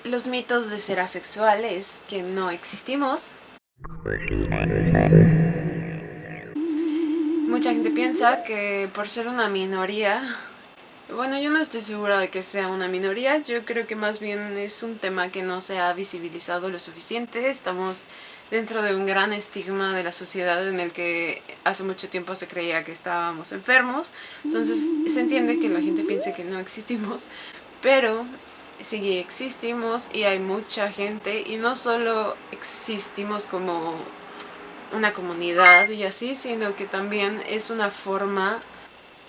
Los mitos de ser asexual es que no existimos. Mucha gente piensa que por ser una minoría... Bueno, yo no estoy segura de que sea una minoría, yo creo que más bien es un tema que no se ha visibilizado lo suficiente. Estamos dentro de un gran estigma de la sociedad en el que hace mucho tiempo se creía que estábamos enfermos, entonces se entiende que la gente piense que no existimos, pero sí existimos y hay mucha gente, y no solo existimos como una comunidad y así, sino que también es una forma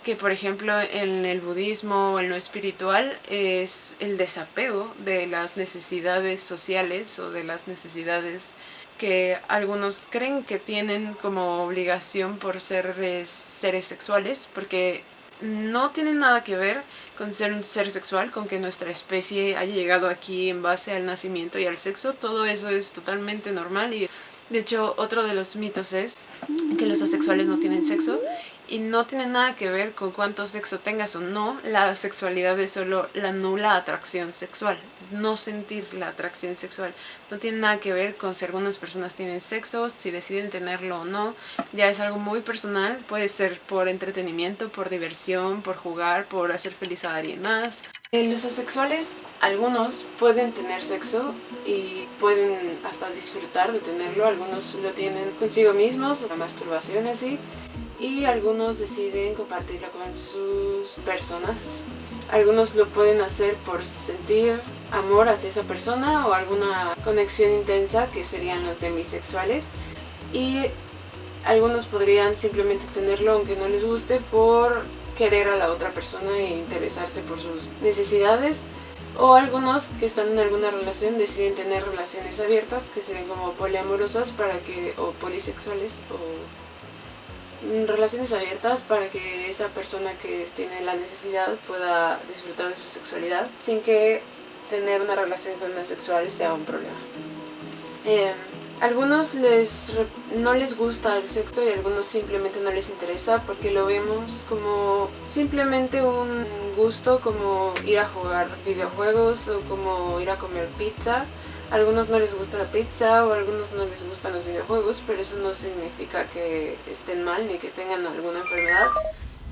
que, por ejemplo, en el budismo o en lo espiritual es el desapego de las necesidades sociales o de las necesidades que algunos creen que tienen como obligación por ser seres sexuales, porque no tiene nada que ver con ser un ser sexual, con que nuestra especie haya llegado aquí en base al nacimiento y al sexo. Todo eso es totalmente normal, y de hecho otro de los mitos es que los asexuales no tienen sexo, y no tiene nada que ver con cuánto sexo tengas o no. La sexualidad es solo la nula atracción sexual, no sentir la atracción sexual. No tiene nada que ver con si algunas personas tienen sexo, si deciden tenerlo o no. Ya es algo muy personal, puede ser por entretenimiento, por diversión, por jugar, por hacer feliz a alguien más. Los asexuales, algunos pueden tener sexo y pueden hasta disfrutar de tenerlo. Algunos lo tienen consigo mismos, la masturbación así, y algunos deciden compartirlo con sus personas. Algunos lo pueden hacer por sentir amor hacia esa persona o alguna conexión intensa, que serían los demisexuales, y algunos podrían simplemente tenerlo aunque no les guste por querer a la otra persona e interesarse por sus necesidades. O algunos que están en alguna relación deciden tener relaciones abiertas, que serían como poliamorosas, o polisexuales, o relaciones abiertas, para que esa persona que tiene la necesidad pueda disfrutar de su sexualidad sin que tener una relación con un asexual sea un problema. Algunos no les gusta el sexo, y algunos simplemente no les interesa, porque lo vemos como simplemente un gusto, como ir a jugar videojuegos o como ir a comer pizza. A algunos no les gusta la pizza o a algunos no les gustan los videojuegos, pero eso no significa que estén mal ni que tengan alguna enfermedad,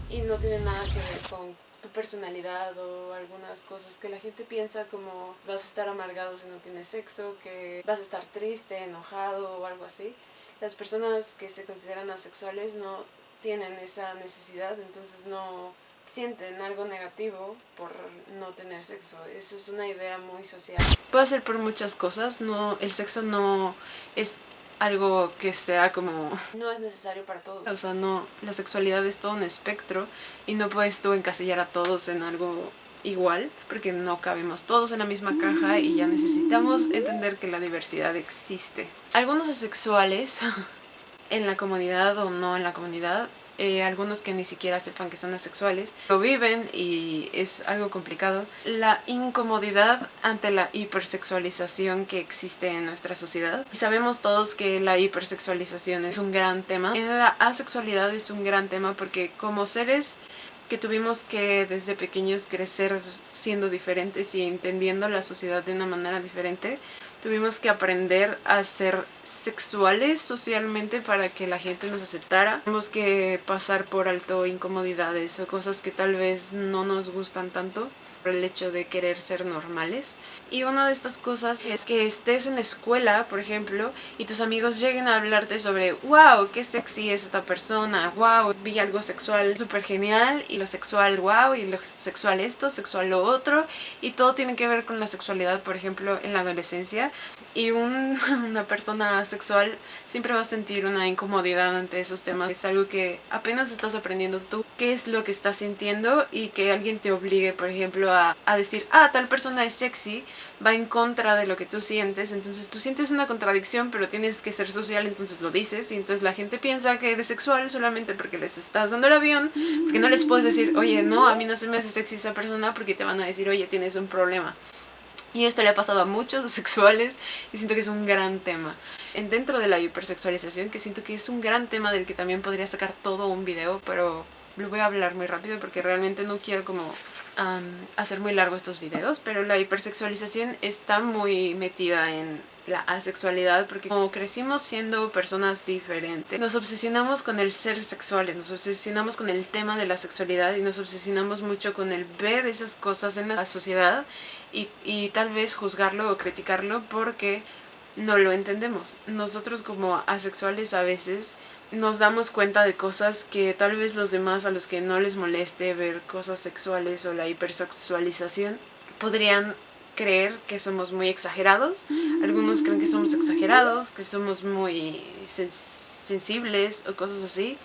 y no tiene nada que ver con tu personalidad o algunas cosas que la gente piensa, como vas a estar amargado si no tienes sexo, que vas a estar triste, enojado o algo así. Las personas que se consideran asexuales no tienen esa necesidad, entonces no sienten algo negativo por no tener sexo. Eso es una idea muy social. Puede ser por muchas cosas, no, el sexo no es algo que sea como... no es necesario para todos. O sea, no, la sexualidad es todo un espectro y no puedes tú encasillar a todos en algo igual, porque no cabemos todos en la misma caja y ya necesitamos entender que la diversidad existe. Algunos asexuales en la comunidad o no en la comunidad, algunos que ni siquiera sepan que son asexuales, lo viven y es algo complicado. La incomodidad ante la hipersexualización que existe en nuestra sociedad. Y sabemos todos que la hipersexualización es un gran tema. En la asexualidad es un gran tema, porque como seres que tuvimos que desde pequeños crecer siendo diferentes y entendiendo la sociedad de una manera diferente, tuvimos que aprender a ser sexuales socialmente para que la gente nos aceptara. Tuvimos que pasar por alto incomodidades o cosas que tal vez no nos gustan tanto por el hecho de querer ser normales. Y una de estas cosas es que estés en la escuela, por ejemplo, y tus amigos lleguen a hablarte sobre wow, qué sexy es esta persona, wow, vi algo sexual súper genial, y lo sexual wow, y lo sexual esto, sexual lo otro, y todo tiene que ver con la sexualidad, por ejemplo, en la adolescencia. Y una persona sexual siempre va a sentir una incomodidad ante esos temas. Es algo que apenas estás aprendiendo tú, qué es lo que estás sintiendo, y que alguien te obligue, por ejemplo, a decir, ah, tal persona es sexy, va en contra de lo que tú sientes. Entonces tú sientes una contradicción, pero tienes que ser social, entonces lo dices, y entonces la gente piensa que eres sexual solamente porque les estás dando el avión, porque no les puedes decir, oye, no, a mí no se me hace sexy esa persona, porque te van a decir, oye, tienes un problema. Y esto le ha pasado a muchos sexuales, y siento que es un gran tema. Dentro de la hipersexualización, que siento que es un gran tema del que también podría sacar todo un video, pero lo voy a hablar muy rápido porque realmente no quiero como hacer muy largo estos videos, pero la hipersexualización está muy metida en la asexualidad, porque como crecimos siendo personas diferentes, nos obsesionamos con el ser sexuales, nos obsesionamos con el tema de la sexualidad y nos obsesionamos mucho con el ver esas cosas en la sociedad y tal vez juzgarlo o criticarlo porque no lo entendemos. Nosotros como asexuales a veces nos damos cuenta de cosas que tal vez los demás, a los que no les moleste ver cosas sexuales o la hipersexualización, podrían creer que somos muy exagerados. Algunos creen que somos exagerados, que somos muy sensibles o cosas así.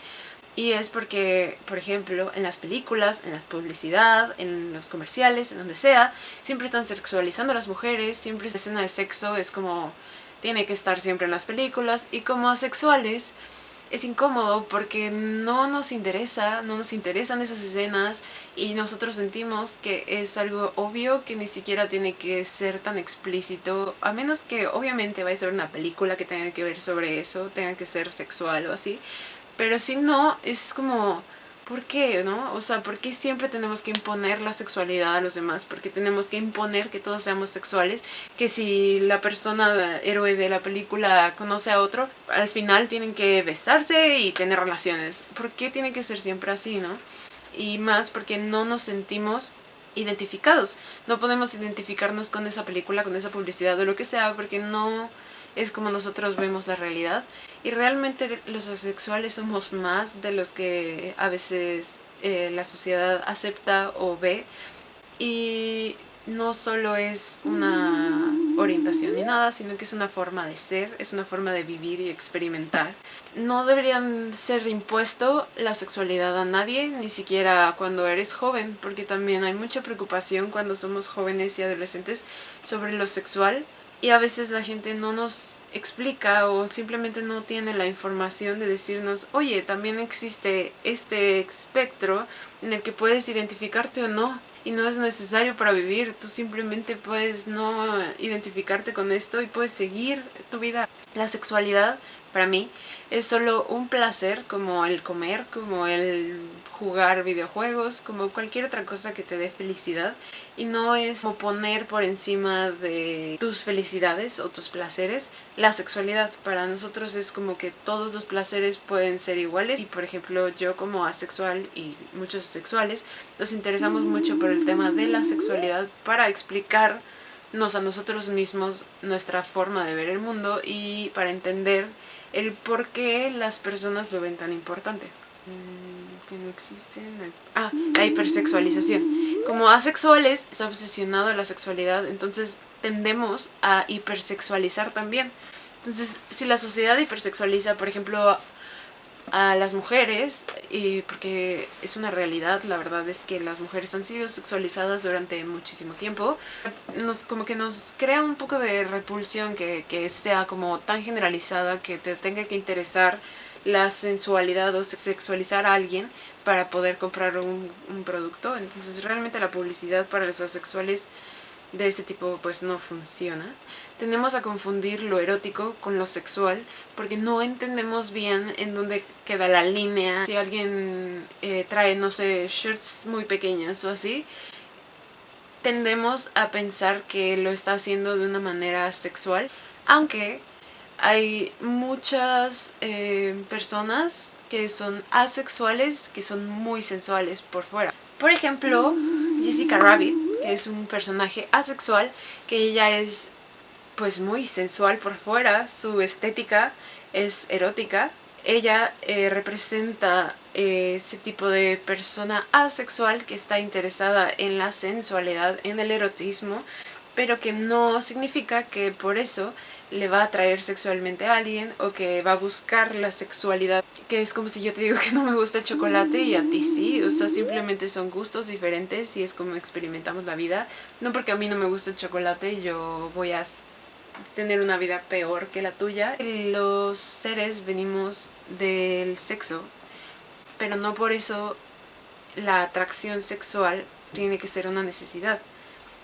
Y es porque, por ejemplo, en las películas, en la publicidad, en los comerciales, en donde sea, siempre están sexualizando a las mujeres, siempre la escena de sexo es como tiene que estar siempre en las películas, y como asexuales es incómodo porque no nos interesa, no nos interesan esas escenas y nosotros sentimos que es algo obvio que ni siquiera tiene que ser tan explícito, a menos que obviamente vaya a ser una película que tenga que ver sobre eso, tenga que ser sexual o así, pero si no, es como, ¿por qué, no? O sea, ¿por qué siempre tenemos que imponer la sexualidad a los demás? ¿Por qué tenemos que imponer que todos seamos sexuales? Que si la persona héroe de la película conoce a otro, al final tienen que besarse y tener relaciones. ¿Por qué tiene que ser siempre así, no? Y más porque no nos sentimos identificados. No podemos identificarnos con esa película, con esa publicidad o lo que sea, porque no es como nosotros vemos la realidad. Y realmente los asexuales somos más de los que a veces la sociedad acepta o ve. Y no solo es una orientación ni nada, sino que es una forma de ser, es una forma de vivir y experimentar. No deberían ser impuesto la sexualidad a nadie, ni siquiera cuando eres joven, porque también hay mucha preocupación cuando somos jóvenes y adolescentes sobre lo sexual. Y a veces la gente no nos explica o simplemente no tiene la información de decirnos, oye, también existe este espectro en el que puedes identificarte o no. Y no es necesario para vivir, tú simplemente puedes no identificarte con esto y puedes seguir tu vida. La sexualidad, para mí, es solo un placer, como el comer, como el jugar videojuegos, como cualquier otra cosa que te dé felicidad, y no es como poner por encima de tus felicidades o tus placeres la sexualidad. Para nosotros es como que todos los placeres pueden ser iguales, y por ejemplo yo como asexual y muchos asexuales nos interesamos mucho por el tema de la sexualidad para explicarnos a nosotros mismos nuestra forma de ver el mundo y para entender el por qué las personas lo ven tan importante. Que no existe. La hipersexualización. Como asexuales, está obsesionado la sexualidad, entonces tendemos a hipersexualizar también. Entonces, si la sociedad hipersexualiza, por ejemplo, a las mujeres, y porque es una realidad, la verdad es que las mujeres han sido sexualizadas durante muchísimo tiempo, como que nos crea un poco de repulsión que sea como tan generalizada, que te tenga que interesar la sensualidad o sexualizar a alguien para poder comprar un producto. Entonces realmente la publicidad para los asexuales de ese tipo pues no funciona. Tendemos a confundir lo erótico con lo sexual porque no entendemos bien en dónde queda la línea. Si alguien trae, no sé, shirts muy pequeños o así, tendemos a pensar que lo está haciendo de una manera sexual, aunque hay muchas personas que son asexuales que son muy sensuales por fuera. Por ejemplo, Jessica Rabbit, que es un personaje asexual, que ella es pues muy sensual por fuera, su estética es erótica. Ella representa ese tipo de persona asexual que está interesada en la sensualidad, en el erotismo, pero que no significa que por eso le va a atraer sexualmente a alguien o que va a buscar la sexualidad. Que es como si yo te digo que no me gusta el chocolate y a ti sí, o sea, simplemente son gustos diferentes y es como experimentamos la vida. No porque a mí no me gusta el chocolate yo voy a tener una vida peor que la tuya. Los seres venimos del sexo, pero no por eso la atracción sexual tiene que ser una necesidad.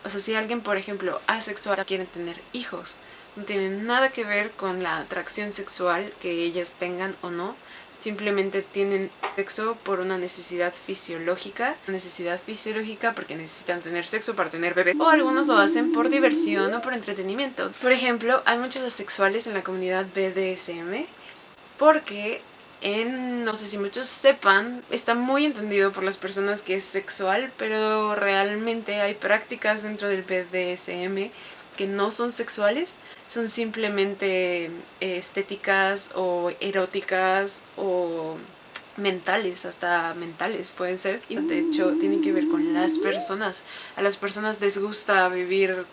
O sea, si alguien, por ejemplo, asexual quiere tener hijos, no tiene nada que ver con la atracción sexual que ellas tengan o no, simplemente tienen sexo por una necesidad fisiológica porque necesitan tener sexo para tener bebé, o algunos lo hacen por diversión o por entretenimiento. Por ejemplo, hay muchos asexuales en la comunidad BDSM porque no sé si muchos sepan, está muy entendido por las personas que es sexual, pero realmente hay prácticas dentro del BDSM que no son sexuales, son simplemente estéticas o eróticas o mentales, hasta mentales pueden ser. Y de hecho tienen que ver con las personas. A las personas les gusta vivir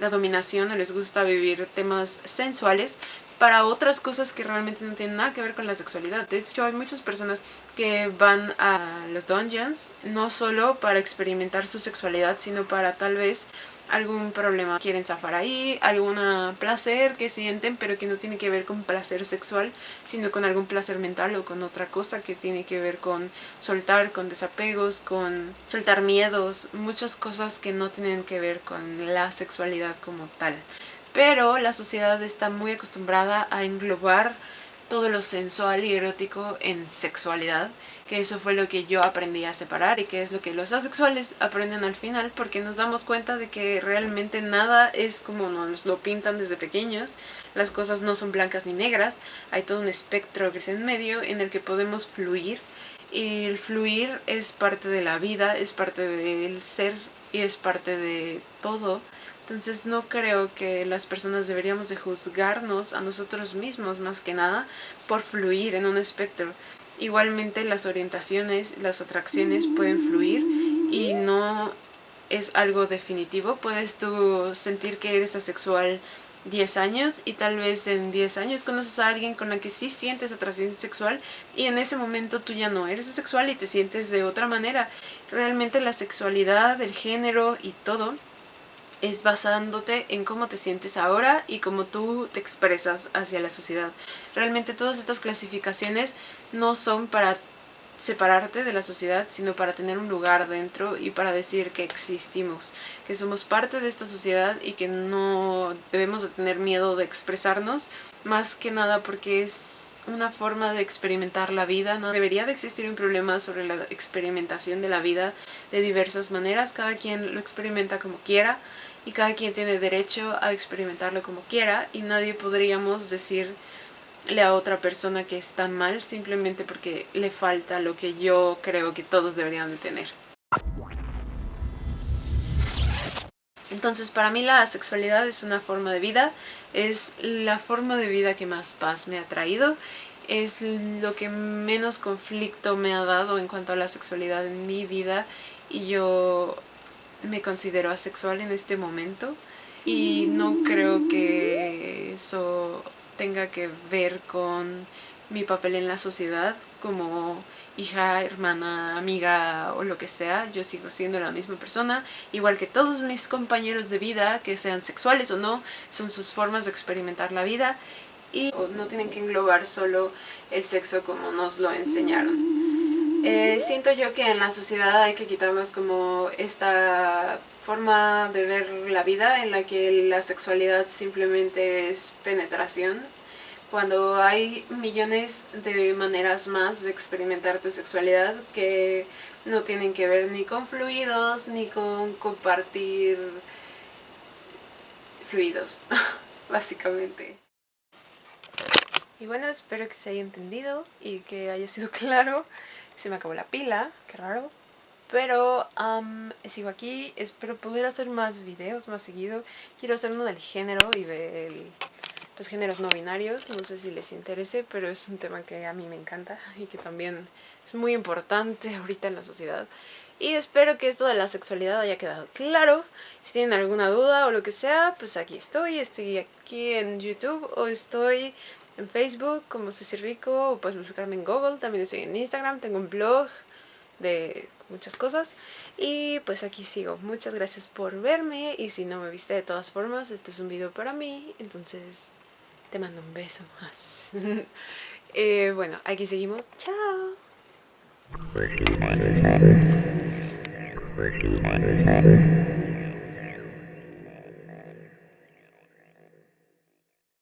la dominación, o les gusta vivir temas sensuales para otras cosas que realmente no tienen nada que ver con la sexualidad. De hecho, hay muchas personas que van a los dungeons no solo para experimentar su sexualidad, sino para tal vez algún problema quieren zafar ahí, algún placer que sienten, pero que no tiene que ver con placer sexual, sino con algún placer mental o con otra cosa que tiene que ver con soltar, con desapegos, con soltar miedos, muchas cosas que no tienen que ver con la sexualidad como tal. Pero la sociedad está muy acostumbrada a englobar todo lo sensual y erótico en sexualidad, que eso fue lo que yo aprendí a separar y que es lo que los asexuales aprenden al final, porque nos damos cuenta de que realmente nada es como nos lo pintan desde pequeños. Las cosas no son blancas ni negras, hay todo un espectro gris en medio en el que podemos fluir, y el fluir es parte de la vida, es parte del ser y es parte de todo. Entonces no creo que las personas deberíamos de juzgarnos a nosotros mismos más que nada por fluir en un espectro. Igualmente las orientaciones, las atracciones pueden fluir y no es algo definitivo. Puedes tú sentir que eres asexual 10 años y tal vez en 10 años conoces a alguien con la que sí sientes atracción sexual y en ese momento tú ya no eres asexual y te sientes de otra manera. Realmente la sexualidad, el género y todo es basándote en cómo te sientes ahora y cómo tú te expresas hacia la sociedad. Realmente todas estas clasificaciones no son para separarte de la sociedad, sino para tener un lugar dentro y para decir que existimos, que somos parte de esta sociedad y que no debemos de tener miedo de expresarnos, más que nada porque es una forma de experimentar la vida. No debería de existir un problema sobre la experimentación de la vida de diversas maneras. Cada quien lo experimenta como quiera y cada quien tiene derecho a experimentarlo como quiera, y nadie podríamos decirle a otra persona que está mal simplemente porque le falta lo que yo creo que todos deberían de tener. Entonces para mí la sexualidad es una forma de vida, es la forma de vida que más paz me ha traído, es lo que menos conflicto me ha dado en cuanto a la sexualidad en mi vida, y yo me considero asexual en este momento y no creo que eso tenga que ver con mi papel en la sociedad como hija, hermana, amiga o lo que sea. Yo sigo siendo la misma persona, igual que todos mis compañeros de vida, que sean sexuales o no, son sus formas de experimentar la vida y no tienen que englobar solo el sexo como nos lo enseñaron. Siento yo que en la sociedad hay que quitarnos como esta forma de ver la vida en la que la sexualidad simplemente es penetración, cuando hay millones de maneras más de experimentar tu sexualidad que no tienen que ver ni con fluidos ni con compartir fluidos, básicamente. Y bueno, espero que se haya entendido y que haya sido claro. Se me acabó la pila, qué raro. Pero sigo aquí, espero poder hacer más videos más seguido. Quiero hacer uno del género y de los géneros no binarios. No sé si les interese, pero es un tema que a mí me encanta y que también es muy importante ahorita en la sociedad. Y espero que esto de la sexualidad haya quedado claro. Si tienen alguna duda o lo que sea, pues aquí estoy. Estoy aquí en YouTube o estoy en Facebook como Ceci Rico, o puedes buscarme en Google. También estoy en Instagram, tengo un blog de muchas cosas. Y pues aquí sigo. Muchas gracias por verme. Y si no me viste de todas formas, este es un video para mí. Entonces te mando un beso más. Bueno, aquí seguimos. Chao.